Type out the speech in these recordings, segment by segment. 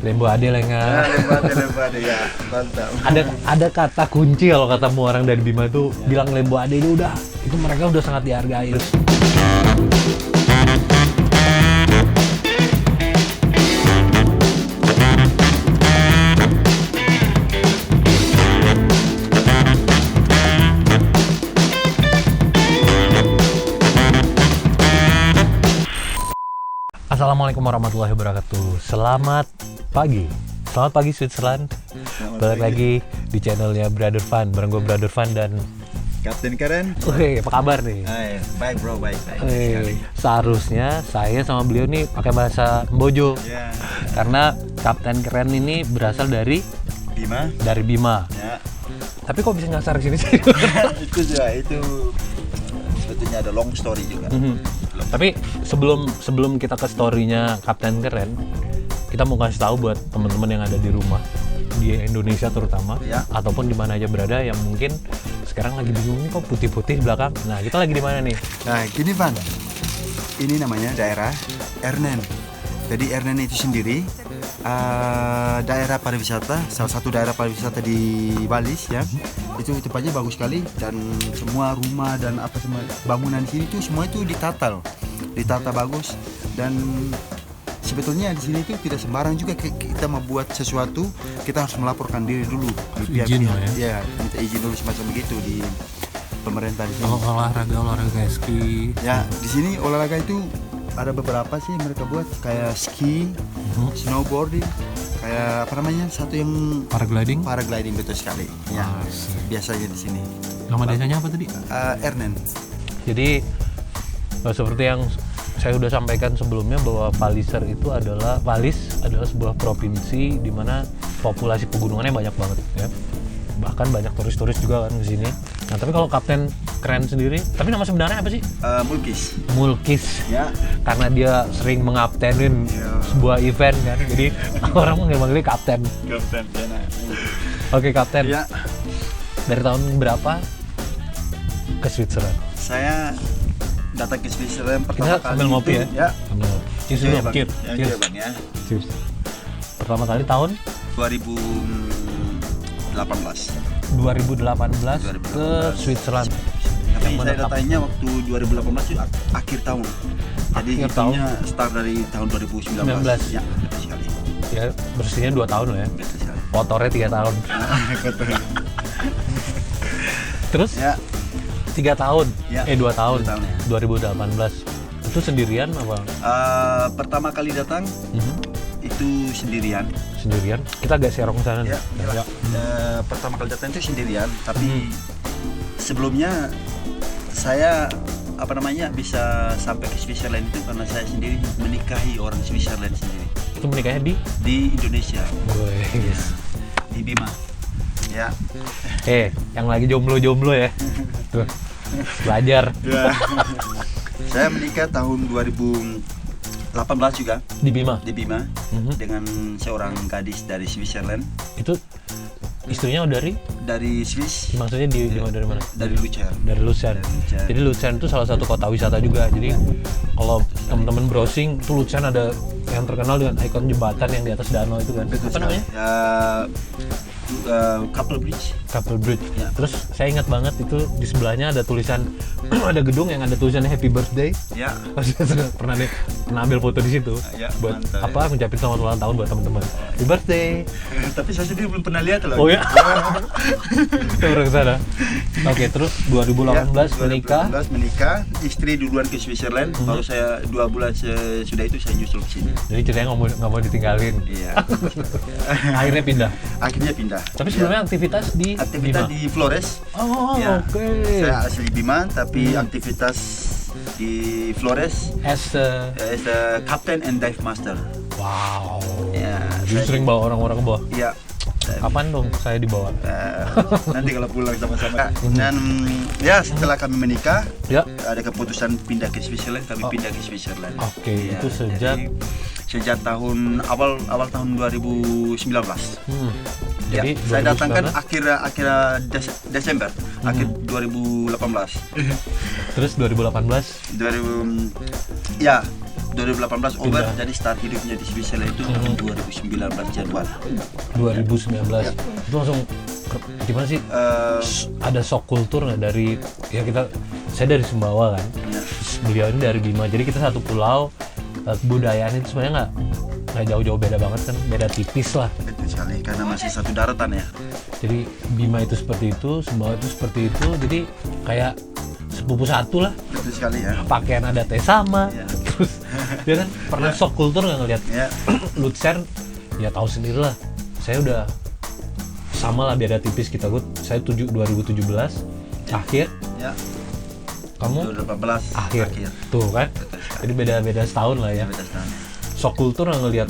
Lembo Ade lenga. Lembo Ade ya, mantap. Ada kata kunci kalau katamu orang dari Bima itu bilang Lembo Ade itu udah, itu mereka udah sangat dihargai. Assalamualaikum warahmatullahi wabarakatuh. Selamat pagi Switzerland. Balik lagi di channelnya Brother Fun. Bareng gue Brother Fun dan Kapten Keren. Wih, apa kabar nih? Hai, baik bro, baik. Seharusnya saya sama beliau nih pakai bahasa Mbojo. Ya. Karena Kapten Keren ini berasal dari Bima. Dari Bima. Ya. Tapi kok bisa nyasar ke sini sih? Itu sebetulnya ada long story juga. Tapi sebelum kita ke story-nya Kapten Keren, kita mau kasih tahu buat teman-teman yang ada di rumah di Indonesia terutama, ya, ataupun di mana aja berada yang mungkin sekarang lagi bingung nih kok putih-putih belakang. Nah, kita lagi di mana nih? Nah, gini Van. Ini namanya daerah Ernen. Jadi Ernen itu sendiri daerah pariwisata, salah satu daerah pariwisata di Wallis ya. Itu tempatnya bagus sekali dan semua rumah dan apa semua bangunan di sini tuh semua itu ditata bagus, dan sebetulnya di sini itu tidak sembarang juga kita membuat sesuatu, kita harus melaporkan diri dulu di pihak-pihak ya, minta izin dulu semacam begitu di pemerintah di sini. Olahraga ski. Ya, di sini olahraga itu ada beberapa sih mereka buat, kayak ski, snowboarding, kayak apa namanya, satu yang paragliding betul sekali. Ya, biasanya di sini. Nama desanya apa tadi? Ernen. Jadi seperti yang saya sudah sampaikan sebelumnya bahwa Wallis adalah sebuah provinsi di mana populasi pegunungannya banyak banget ya. Bahkan banyak turis-turis juga kan ke sini. Nah, tapi kalau Kapten Keren sendiri, tapi nama sebenarnya apa sih? Mulkis. Ya. Karena dia sering mengaptenin sebuah event kan. Jadi orang manggil-manggilnya Kapten. Kapten. Oke, Kapten. Ya. Dari tahun berapa ke Switzerland? Saya datang ke Switzerland pertama kali. Kita sambil ngopi ya. Sambil ngopi. Cheers, Bang ya. Cheers. Pertama kali tahun 2018 ke Switzerland. Tapi saya datangnya waktu 2018 itu akhir tahun. Jadi hitungnya start dari tahun 2019. Ya, betul sekali. Ya, bersihnya 2 tahun loh ya. Betul sekali. Kotornya 3 tahun. Terus? Ya. 3 tahun. Ya. 2 tahun. 2 tahun ya. 2018. Itu sendirian apa? Pertama kali datang itu sendirian. Kita agak serong sana nih. Ya. Pertama kali datang itu sendirian, tapi sebelumnya saya bisa sampai ke Switzerland itu karena saya sendiri menikahi orang Switzerland sendiri. Itu menikahnya di Indonesia. Yes. Di Bima. Ya. Yang lagi jomblo ya. Tuh. Belajar. Ya. Saya menikah tahun 2018 juga di Bima. Dengan seorang gadis dari Switzerland. Itu istrinya dari Swiss. Maksudnya dari mana? Dari Lucerne. Jadi Lucerne itu salah satu kota wisata juga. Jadi kalau teman-teman browsing tuh Lucerne ada yang terkenal dengan ikon jembatan yang di atas danau itu kan. Apa namanya? Couple Bridge. Ya. Terus saya ingat banget itu di sebelahnya ada tulisan ada gedung yang ada tulisannya Happy Birthday. Ya. Saya pernah ambil foto di situ. Ya, buat mantap, ngucapin selamat ulang tahun buat teman-teman. Happy Birthday. Tapi saya sendiri belum pernah lihat loh. Oh ya. Saya pernah ke sana. Oke, terus 2018 menikah, istri duluan ke Switzerland, baru saya 2 bulan sudah itu saya nyusul ke sini. Jadi ceritanya nggak mau ditinggalin. Iya. Akhirnya pindah. Tapi sebelumnya aktivitas di Flores. Oh, ya. Oke. Saya asli Bima, tapi aktivitas di Flores as a captain and dive master. Wow. Ya. Jadi sering bawa orang-orang ke bawah. Iya. Kapan dong saya dibawa? Nanti kalau pulang sama-sama. Dan ya setelah kami menikah, ada keputusan pindah ke Switzerland. Pindah ke Switzerland. Oke. Ya, Itu sejak tahun awal tahun 2019. Jadi saya datang kan akhir Desember, akhir 2018. Terus 2018? Ya, 2018 over, jadi start hidupnya di Switzerland itu tahun 2019 Januari. 2019 itu langsung gimana sih? Ada shock kultur nggak dari ya saya dari Sumbawa kan, Ya. terus beliau ini dari Bima, jadi kita satu pulau, kebudayaan itu sebenarnya nggak jauh-jauh beda banget kan, beda tipis lah. Betul sekali, karena masih satu daratan ya. Jadi Bima itu seperti itu, Sumbawa itu seperti itu, jadi kayak sepupu satu lah, Betul sekali ya. pakaian adatnya sama, Ya. terus dia kan pernah shock kultur nggak ngeliat Ya. Lutzer, ya tahu sendiri lah, saya udah sama lah beda tipis kita, saya 2017 akhir, Ya. kamu 2018 akhir. Tuh kan, jadi beda setahun lah ya. Beda setahun. Shock kultur nggak ngeliat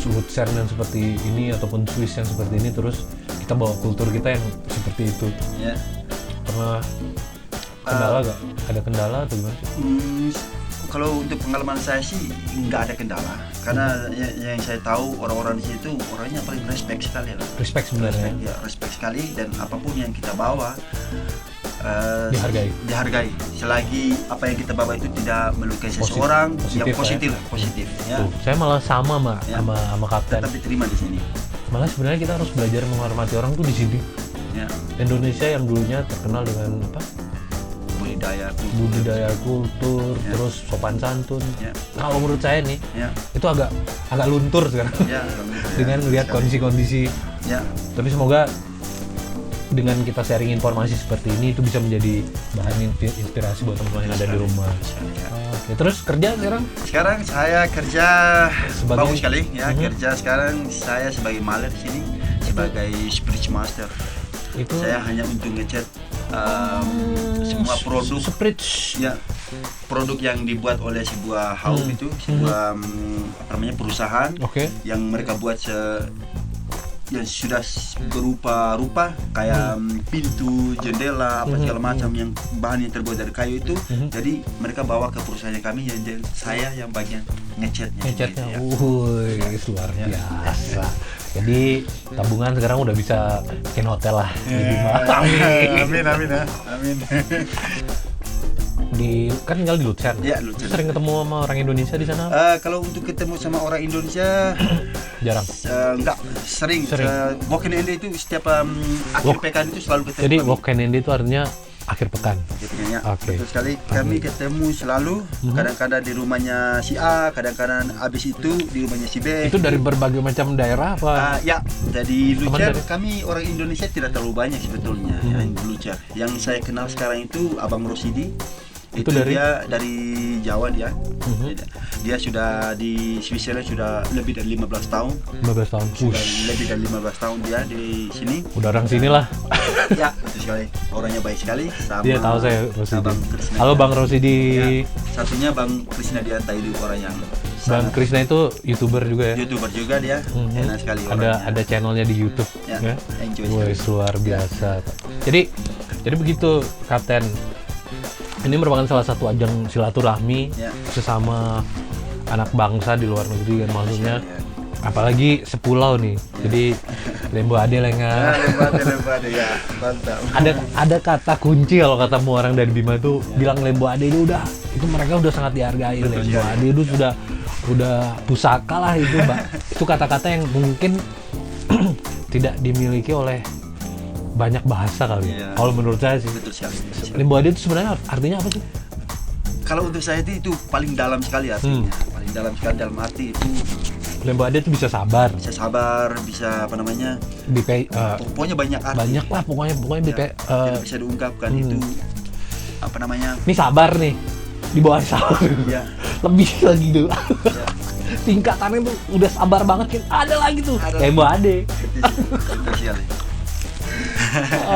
Lutzer yang seperti ini ataupun Swiss yang seperti ini, terus kita bawa kultur kita yang seperti itu. Ya. Pernah kendala nggak? Ada kendala atau gimana? Kalau untuk pengalaman saya sih nggak ada kendala, karena yang saya tahu orang-orang di situ orangnya paling respect sekali lah. Respect sebenarnya. Ya, respect sekali, dan apapun yang kita bawa Dihargai. selagi apa yang kita bawa itu tidak melukai seseorang, yang positif lah, positif ya. Tuh, saya malah sama Ya. sama kapten. Tetap diterima di sini. Malah sebenarnya kita harus belajar menghormati orang tuh di sini. Ya. Indonesia yang dulunya terkenal dengan apa? Budidaya kultur, Ya. terus sopan santun. Ya. Kalau menurut saya nih, Ya. itu agak luntur sekarang. Ya. Dengan melihat kondisi-kondisi. Ya. Tapi semoga dengan kita sharing informasi seperti ini itu bisa menjadi bahan inspirasi buat teman-teman yang ada di rumah. Oke, terus kerja sekarang? Sekarang saya kerja Sebagai- bagus sekali ya. Kerja sekarang saya sebagai maler di sini, sebagai speech master. Itu Saya hanya untuk ngecat semua produk Spritz. ya, produk yang dibuat oleh sebuah house itu, sebuah apa namanya, perusahaan Oke. yang mereka buat yang sudah berupa rupa kayak pintu, jendela, apa segala macam yang bahan yang terbuat dari kayu itu. Jadi mereka bawa ke perusahaannya kami, dan saya yang bagian ngecatnya. Ngecatnya, gitu ya. luar biasa. Jadi tabungan sekarang udah bisa bikin hotel lah di Bima. Amin ya. Amin. Kan tinggal di Lutzer. Ya, Lutzer. Sering ketemu sama orang Indonesia di sana? Kalau untuk ketemu sama orang Indonesia Jarang. enggak sering. Weekend itu setiap akhir pekan itu selalu ketemu. Jadi kami. weekend itu artinya akhir pekan. Ya, Oke. betul sekali. Kami ketemu selalu, kadang-kadang di rumahnya si A, kadang-kadang abis itu di rumahnya si B. Itu dari berbagai macam daerah apa? Ya, jadi Teman Lutzer dari- kami orang Indonesia tidak terlalu banyak sebetulnya yang di Lutzer. Yang saya kenal sekarang itu Abang Rosidi. Itu dari- dia dari Jawa dia. Dia sudah di Switzerland sudah lebih dari 15 tahun. 15 tahun. Sudah lebih dari 15 tahun dia di sini. Udah orang sini lah. Ya, betul sekali. Orangnya baik sekali. Sama Dia tahu saya Rosidi. Abang Krisna. Halo Bang Rosidi. Ya, satunya Bang Krisna Dianta, itu orang yang Bang sangat- Krisna itu YouTuber juga ya. YouTuber juga dia. Enak sekali Ada orangnya. channelnya di YouTube Ya, enjoy Wih, sekali. luar biasa. Jadi begitu Kapten. Ini merupakan salah satu ajang silaturahmi Ya. sesama anak bangsa di luar negeri kan, maksudnya Ya. apalagi sepulau nih. Jadi Lembo Ade Lenga. Lebat ya, mantap. Ada kata kunci kalau katamu orang dari Bima itu bilang Lembo Ade itu itu mereka udah sangat dihargai. Lembo Ade itu udah pusaka lah itu, Mbak. Itu kata-kata yang mungkin tidak dimiliki oleh banyak bahasa kali. Iya. Kalau menurut saya sih. Betul sekali. Lembo Ade itu sebenarnya artinya apa sih? Kalau untuk saya itu paling dalam sekali artinya. Paling dalam sekali dalam arti itu Lembo Ade itu bisa sabar, bisa sabar, bisa apa namanya? Pokoknya banyak arti. banyak lah pokoknya Ya, tidak bisa diungkapkan itu apa namanya? ini sabar nih di bawah sabar. Ya. Lebih lagi tuh. Ya. Tingkatannya tuh udah sabar banget kan. Ada lagi tuh. Ada. Lembo Ade. Betul sekali.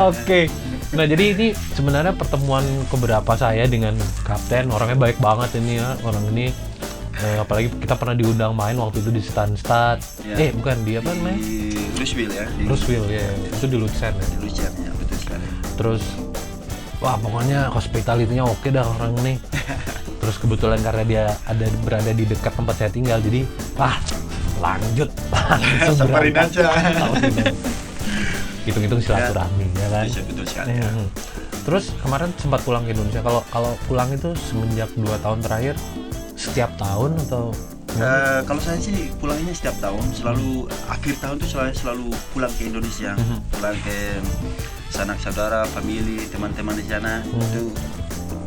Oke. Nah, jadi ini sebenarnya pertemuan keberapa saya dengan Kapten, orangnya baik banget ini ya. Orang ini apalagi kita pernah diundang main waktu itu di Stanstad. Ya. Bukan di apa namanya? Di Louisville ya. Di Roosevelt ya. Itu di Lutzer ya. Di Louisville ya, betul sekali. Terus wah, pokoknya hospitality-nya oke dah orang ini. Terus kebetulan karena dia berada di dekat tempat saya tinggal, jadi lanjut langsung Samperin berangkat. aja. Hitung-hitung silaturahmi ya kan. Betul sekali. Ya. Terus kemarin sempat pulang ke Indonesia. Kalau pulang itu semenjak 2 tahun terakhir setiap tahun atau? Kalau saya sih pulangnya setiap tahun, selalu akhir tahun tuh selalu pulang ke Indonesia, pulang ke sanak saudara, family, teman-teman di sana. Itu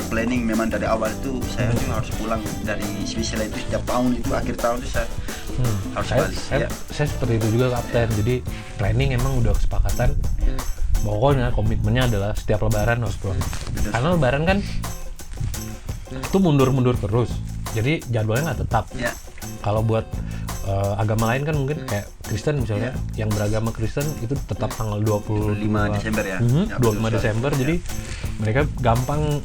planning memang dari awal itu saya tuh harus pulang dari Switzerland itu setiap tahun itu akhir tahun itu saya harus balik. Saya seperti itu juga Kapten. Jadi planning emang udah kesepakatan. Pokoknya komitmennya adalah setiap Lebaran harus pulang. Karena Lebaran kan itu mundur-mundur terus. Jadi jadwalnya nggak tetap. Kalau buat agama lain kan mungkin kayak Kristen misalnya, yang beragama Kristen itu tetap tanggal 25 Desember ya. 25 Desember. Jadi mereka gampang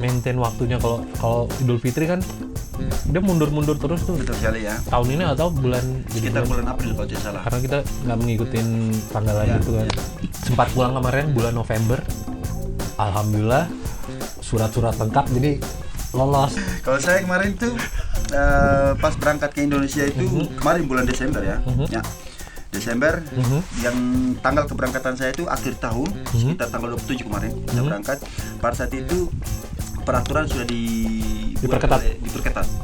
maintain waktunya. Kalau Idul Fitri kan dia mundur-mundur terus tuh. Betul sekali ya. Tahun ini atau bulan Sekitar bulan April kalau tidak salah. Karena kita nggak ngikutin tanggalan gitu kan. Sempat pulang kemarin bulan November. Alhamdulillah surat-surat lengkap jadi lolos. Kalau saya kemarin tuh pas berangkat ke Indonesia itu kemarin bulan Desember ya. Desember yang tanggal keberangkatan saya itu akhir tahun sekitar tanggal 27 kemarin saya berangkat. Pada saat itu peraturan sudah diperketat.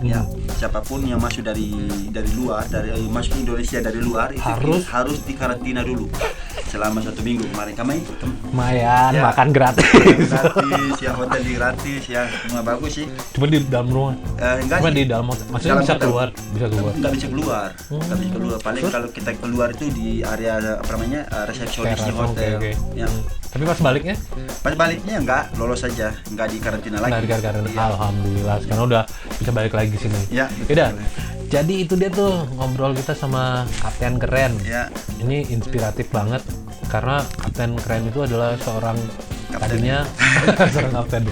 Ya, siapapun yang masuk dari luar, masuk ke Indonesia dari luar itu harus dikarantina dulu selama 1 minggu kemarin. Lumayan, makan gratis. Gratis, ya hotel gratis, ya semua bagus sih. Cuma di dalam rumah. Enggak Cuma sih. di dalam hotel. Maksudnya Dalam bisa hotel. keluar. Nggak bisa keluar. Paling kalau kita keluar itu di area apa namanya resepsionis di hotel. Oke. Ya. Tapi pas baliknya? Pas baliknya enggak lolos saja, enggak di karantina lagi. Nggak di karantina. Iya. Alhamdulillah, sekarang udah bisa balik lagi sini. Ya, Yaudah, jadi itu dia tuh ngobrol kita sama Kapten Keren. Ya. Ini inspiratif banget karena Kapten Keren itu adalah seorang Kapten. tadinya seorang kapten.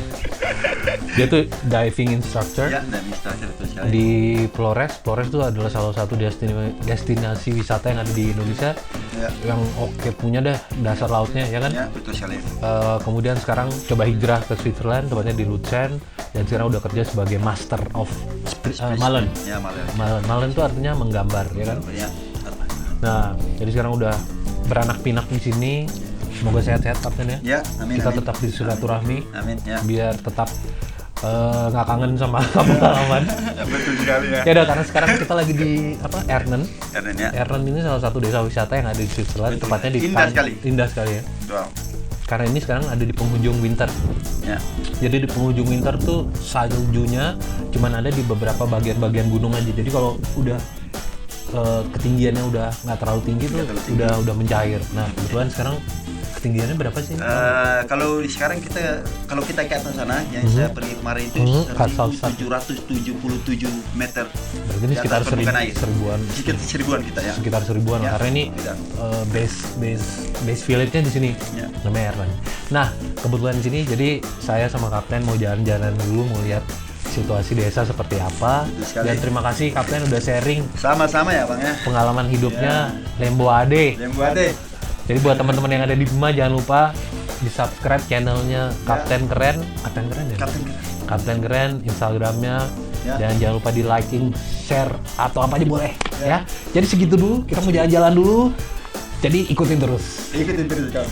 Dia tuh diving instructor. Ya, dan instructor itu sekali. Di Flores. Flores itu adalah salah satu destinasi wisata yang ada di Indonesia yang oke punya dah dasar lautnya ya kan. Ya, betul sekali. Kemudian sekarang coba hijrah ke Switzerland, tepatnya di Luzern, dan sekarang udah kerja sebagai Master of Malen. Ya, Malen. Malen itu artinya menggambar ya kan. Ya. Nah, jadi sekarang udah beranak pinak di sini. Semoga sehat-sehat Kapten ya. Ya, amin. Kita amin. tetap di silaturahmi. Amin, ya. Biar tetap nggak kangen sama pengalaman. Betul sekali ya. Ya udah, karena sekarang kita lagi di Ernen. Ernen ya. Ernen ini salah satu desa wisata yang ada di Switzerland, Betul. tepatnya di Indah sekali. Indah sekali ya. Wow. Karena ini sekarang ada di penghujung winter. Ya. Jadi di penghujung winter tuh saljunya cuman ada di beberapa bagian-bagian gunung aja. Jadi kalau udah ketinggiannya udah nggak terlalu tinggi tuh udah mencair. Nah kebetulan sekarang ketinggiannya berapa sih? Kalau sekarang kalau kita ke atas sana yang saya pergi kemarin itu 777 meter. Berarti ini sekitar seribuan. Seribuan kita ya. Sekitar seribuan Ya, karena ini base village-nya di sini. Ya. Namanya Erlen. Nah, kebetulan di sini jadi saya sama Kapten mau jalan-jalan dulu, mau lihat situasi desa seperti apa. Dan terima kasih Kapten udah sharing Sama-sama ya, Bang ya. pengalaman hidupnya Lembo Ade. Lembo Ade. Jadi buat teman-teman yang ada di Bima jangan lupa di-subscribe channelnya Kapten Keren. Kapten Keren ya? Kapten Keren, Instagramnya. Dan jangan lupa di liking, share, atau apa aja boleh ya. Jadi segitu dulu, kita mau jalan-jalan dulu. Jadi ikutin terus. Ikutin terus, Kak.